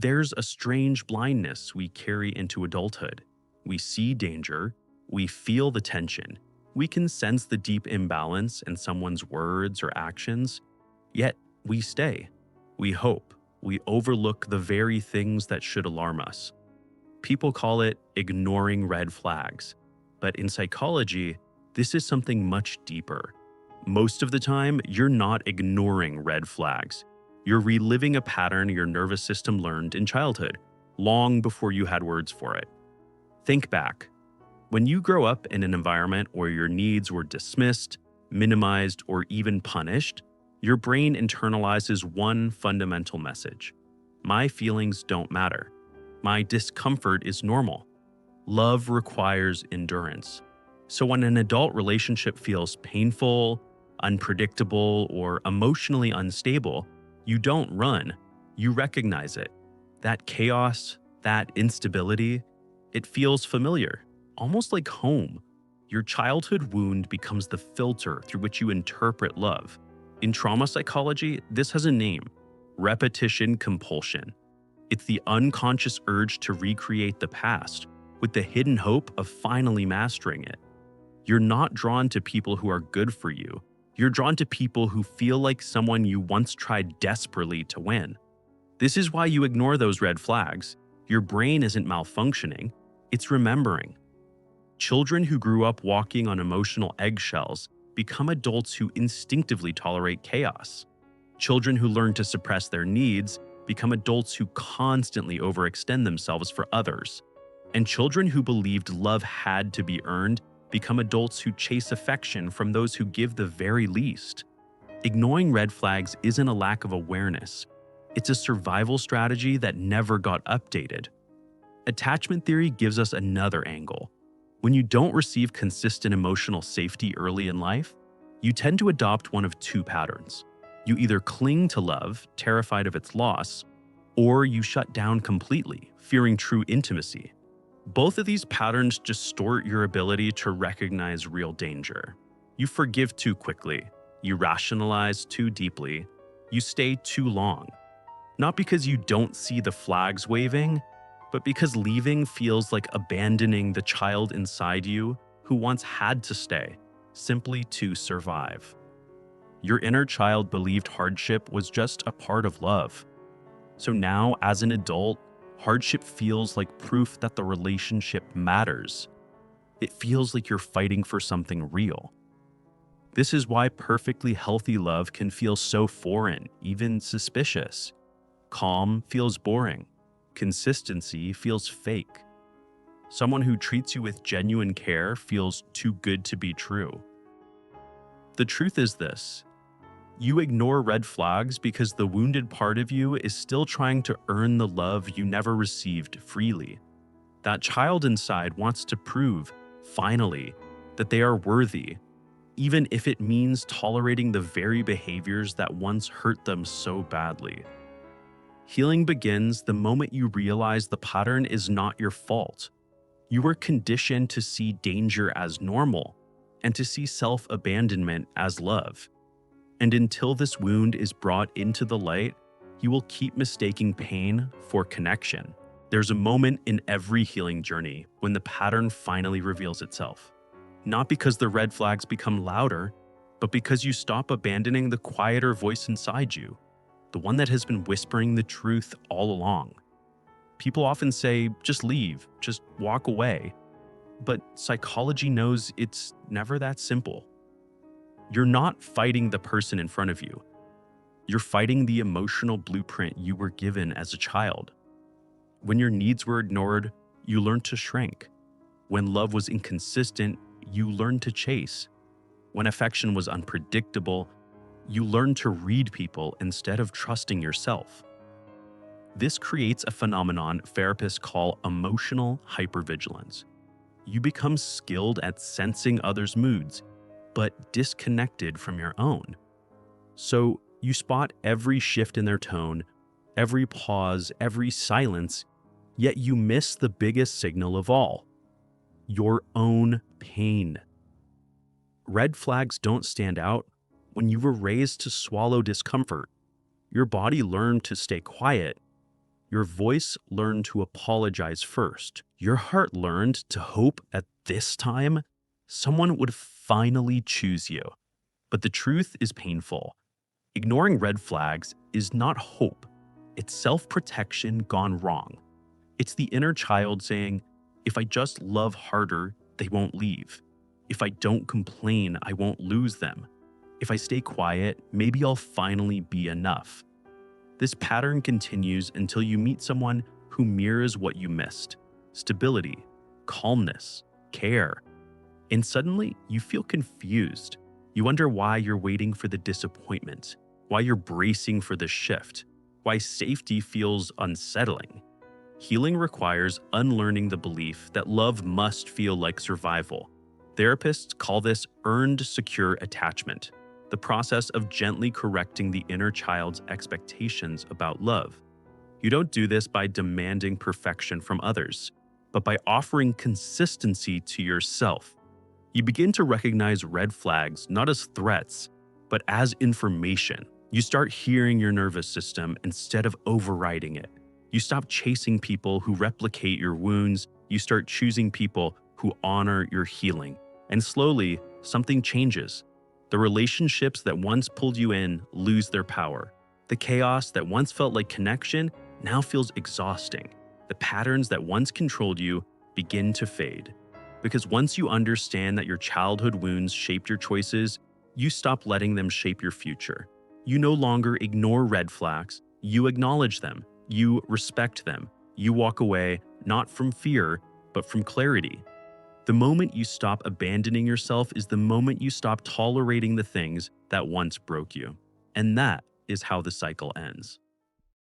There's a strange blindness we carry into adulthood. We see danger, we feel the tension, we can sense the deep imbalance in someone's words or actions, yet we stay. We hope. We overlook the very things that should alarm us. People call it ignoring red flags, but in psychology, this is something much deeper. Most of the time, you're not ignoring red flags. You're reliving a pattern your nervous system learned in childhood, long before you had words for it. Think back. When you grow up in an environment where your needs were dismissed, minimized, or even punished, your brain internalizes one fundamental message. My feelings don't matter. My discomfort is normal. Love requires endurance. So when an adult relationship feels painful, unpredictable, or emotionally unstable, you don't run, you recognize it. That chaos, that instability, it feels familiar, almost like home. Your childhood wound becomes the filter through which you interpret love. In trauma psychology, this has a name: repetition compulsion. It's the unconscious urge to recreate the past, with the hidden hope of finally mastering it. You're not drawn to people who are good for you. You're drawn to people who feel like someone you once tried desperately to win. This is why you ignore those red flags. Your brain isn't malfunctioning, it's remembering. Children who grew up walking on emotional eggshells become adults who instinctively tolerate chaos. Children who learn to suppress their needs become adults who constantly overextend themselves for others. And children who believed love had to be earned become adults who chase affection from those who give the very least. Ignoring red flags isn't a lack of awareness. It's a survival strategy that never got updated. Attachment theory gives us another angle. When you don't receive consistent emotional safety early in life, you tend to adopt one of two patterns. You either cling to love, terrified of its loss, or you shut down completely, fearing true intimacy. Both of these patterns distort your ability to recognize real danger. You forgive too quickly, you rationalize too deeply, you stay too long. Not because you don't see the flags waving, but because leaving feels like abandoning the child inside you who once had to stay, simply to survive. Your inner child believed hardship was just a part of love. So now, as an adult, hardship feels like proof that the relationship matters. It feels like you're fighting for something real. This is why perfectly healthy love can feel so foreign, even suspicious. Calm feels boring. Consistency feels fake. Someone who treats you with genuine care feels too good to be true. The truth is this: you ignore red flags because the wounded part of you is still trying to earn the love you never received freely. That child inside wants to prove, finally, that they are worthy, even if it means tolerating the very behaviors that once hurt them so badly. Healing begins the moment you realize the pattern is not your fault. You were conditioned to see danger as normal and to see self-abandonment as love. And until this wound is brought into the light, you will keep mistaking pain for connection. There's a moment in every healing journey when the pattern finally reveals itself. Not because the red flags become louder, but because you stop abandoning the quieter voice inside you, the one that has been whispering the truth all along. People often say, just leave, just walk away. But psychology knows it's never that simple. You're not fighting the person in front of you. You're fighting the emotional blueprint you were given as a child. When your needs were ignored, you learned to shrink. When love was inconsistent, you learned to chase. When affection was unpredictable, you learned to read people instead of trusting yourself. This creates a phenomenon therapists call emotional hypervigilance. You become skilled at sensing others' moods, but disconnected from your own. So you spot every shift in their tone, every pause, every silence, yet you miss the biggest signal of all: your own pain. Red flags don't stand out when you were raised to swallow discomfort. Your body learned to stay quiet, Your voice learned to apologize first. Your heart learned to hope at this time someone would finally choose you. But the truth is painful. Ignoring red flags is not hope, it's self protection gone wrong. It's the inner child saying, if I just love harder, they won't leave. If I don't complain, I won't lose them. If I stay quiet, maybe I'll finally be enough. This pattern continues until you meet someone who mirrors what you missed: stability, calmness, care. And suddenly, you feel confused. You wonder why you're waiting for the disappointment, why you're bracing for the shift, why safety feels unsettling. Healing requires unlearning the belief that love must feel like survival. Therapists call this earned secure attachment, the process of gently correcting the inner child's expectations about love. You don't do this by demanding perfection from others, but by offering consistency to yourself. You begin to recognize red flags not as threats, but as information. You start hearing your nervous system instead of overriding it. You stop chasing people who replicate your wounds. You start choosing people who honor your healing. And slowly, something changes. The relationships that once pulled you in lose their power. The chaos that once felt like connection now feels exhausting. The patterns that once controlled you begin to fade. Because once you understand that your childhood wounds shaped your choices, you stop letting them shape your future. You no longer ignore red flags, you acknowledge them, you respect them, you walk away not from fear, but from clarity. The moment you stop abandoning yourself is the moment you stop tolerating the things that once broke you. And that is how the cycle ends.